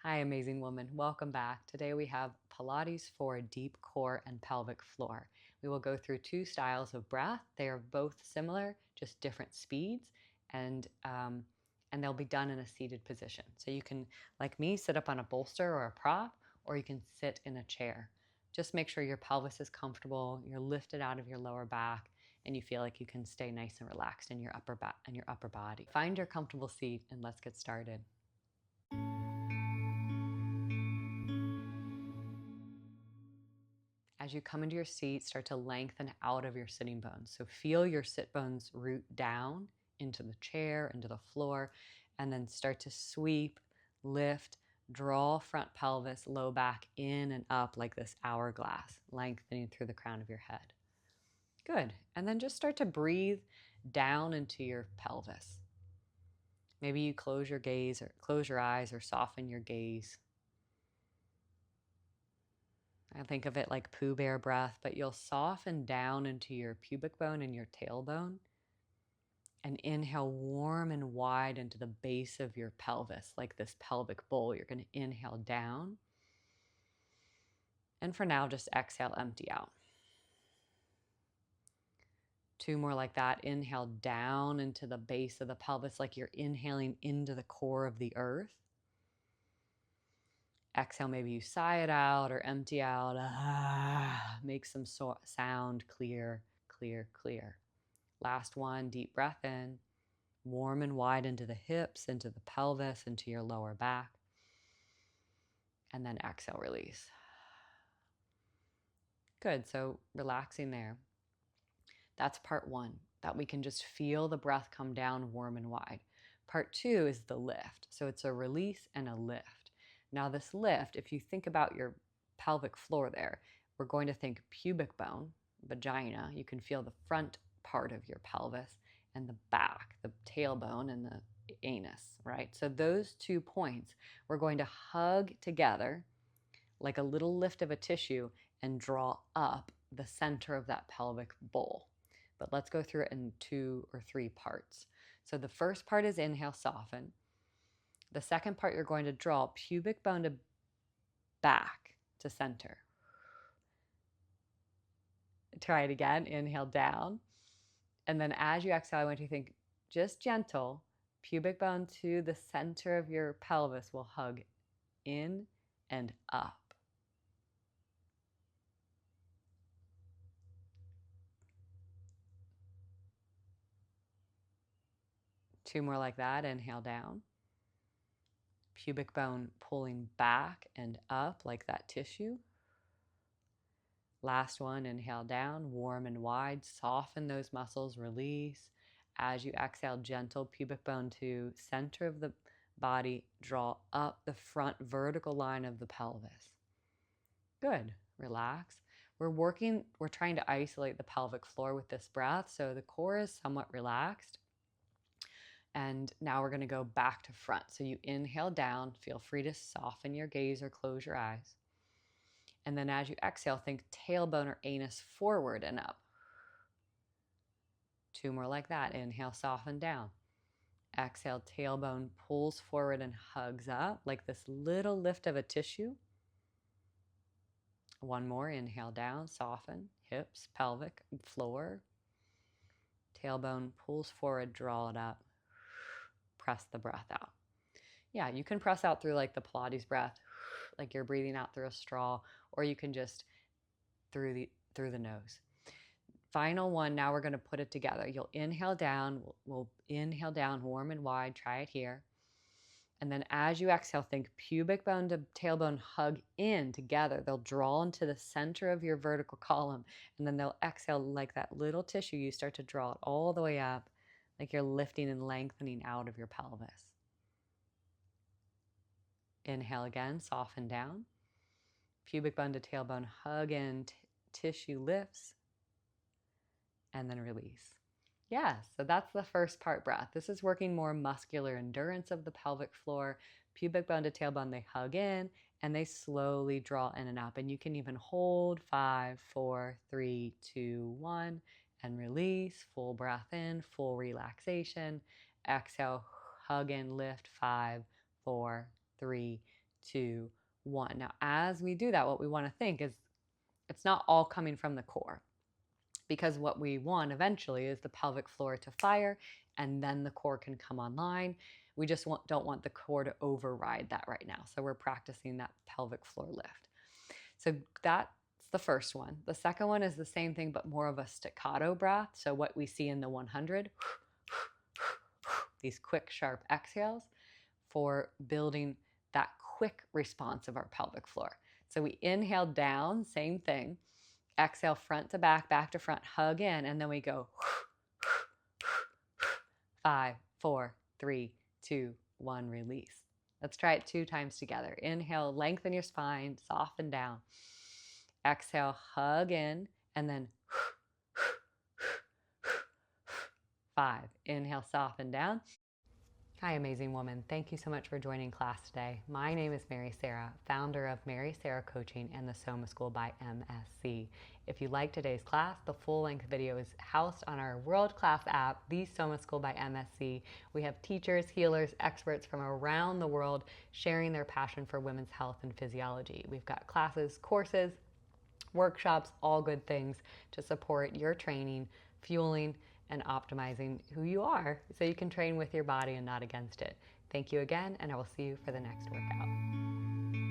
Hi, amazing woman. Welcome back. Today we have Pilates for deep core and pelvic floor. We will go through two styles of breath. They are both similar, just different speeds, and they'll be done in a seated position. So you can, like me, sit up on a bolster or a prop, or you can sit in a chair. Just make sure your pelvis is comfortable, you're lifted out of your lower back, and you feel like you can stay nice and relaxed in your upper back and your upper body. Find your comfortable seat and let's get started. As you come into your seat, start to lengthen out of your sitting bones. So feel your sit bones root down into the chair, into the floor, and then start to sweep, lift, draw front pelvis, low back in and up like this hourglass, lengthening through the crown of your head. Good. And then just start to breathe down into your pelvis. Maybe you close your gaze or close your eyes or soften your gaze. I think of it like Pooh Bear breath, but you'll soften down into your pubic bone and your tailbone and inhale warm and wide into the base of your pelvis, like this pelvic bowl. You're going to inhale down. And for now, just exhale, empty out. Two more like that. Inhale down into the base of the pelvis, like you're inhaling into the core of the earth. Exhale, maybe you sigh it out or empty out. Make some sound, clear, clear, clear. Last one, deep breath in, warm and wide into the hips, into the pelvis, into your lower back. And then exhale, release. Good, so relaxing there. That's part one, that we can just feel the breath come down warm and wide. Part two is the lift. So it's a release and a lift. Now this lift, if you think about your pelvic floor there, we're going to think pubic bone, vagina. You can feel the front part of your pelvis and the back, the tailbone and the anus, right? So those 2 points, we're going to hug together like a little lift of a tissue and draw up the center of that pelvic bowl. But let's go through it in 2 or 3 parts. So the first part is inhale, soften. The second part, you're going to draw pubic bone to back to center. Try it again. Inhale down. And then as you exhale, I want you to think just gentle. Pubic bone to the center of your pelvis will hug in and up. Two more like that. Inhale down. Pubic bone pulling back and up like that tissue. Last one, inhale down, warm and wide, soften those muscles, release. As you exhale, gentle pubic bone to center of the body, draw up the front vertical line of the pelvis. Good, relax. We're trying to isolate the pelvic floor with this breath, so the core is somewhat relaxed. And now we're gonna go back to front. So you inhale down, feel free to soften your gaze or close your eyes. And then as you exhale, think tailbone or anus forward and up. 2 more like that. Inhale, soften down. Exhale, tailbone pulls forward and hugs up like this little lift of a tissue. One more. Inhale down, soften, hips, pelvic, floor. Tailbone pulls forward, draw it up. Press the breath out. Yeah, you can press out through like the Pilates breath, like you're breathing out through a straw, or you can just through the nose. Final one, now we're going to put it together. You'll inhale down, we'll inhale down warm and wide, try it here. And then as you exhale, think pubic bone to tailbone hug in together. They'll draw into the center of your vertical column, and then they'll exhale like that little tissue. You start to draw it all the way up, like you're lifting and lengthening out of your pelvis. Inhale again, soften down. Pubic bone to tailbone hug in, tissue lifts, and then release. Yeah, so that's the first part breath. This is working more muscular endurance of the pelvic floor. Pubic bone to tailbone, they hug in and they slowly draw in and up. And you can even hold 5, 4, 3, 2, 1 and release. Full breath in, full relaxation. Exhale, hug in, lift 5, 4, 3, 2, 1. Now, as we do that, what we want to think is it's not all coming from the core, because what we want eventually is the pelvic floor to fire, and then the core can come online. We just don't want the core to override that right now. So we're practicing that pelvic floor lift. So that's the first one. The second one is the same thing, but more of a staccato breath. So what we see in the 100, these quick, sharp exhales for building that quick response of our pelvic floor. So we inhale down, same thing. Exhale front to back to front, hug in, and then we go 5, 4, 3, 2, 1, release. Let's try it 2 times together. Inhale, lengthen your spine, soften down. Exhale, hug in, and then 5. Inhale, soften down. Hi, amazing woman. Thank you so much for joining class today. My name is Mary Sarah, founder of Mary Sarah Coaching and the Soma School by MSC. If you like today's class, the full-length video is housed on our world-class app, the Soma School by MSC. We have teachers, healers, experts from around the world sharing their passion for women's health and physiology. We've got classes, courses, workshops, all good things to support your training, fueling, and optimizing who you are so you can train with your body and not against it. Thank you again, and I will see you for the next workout.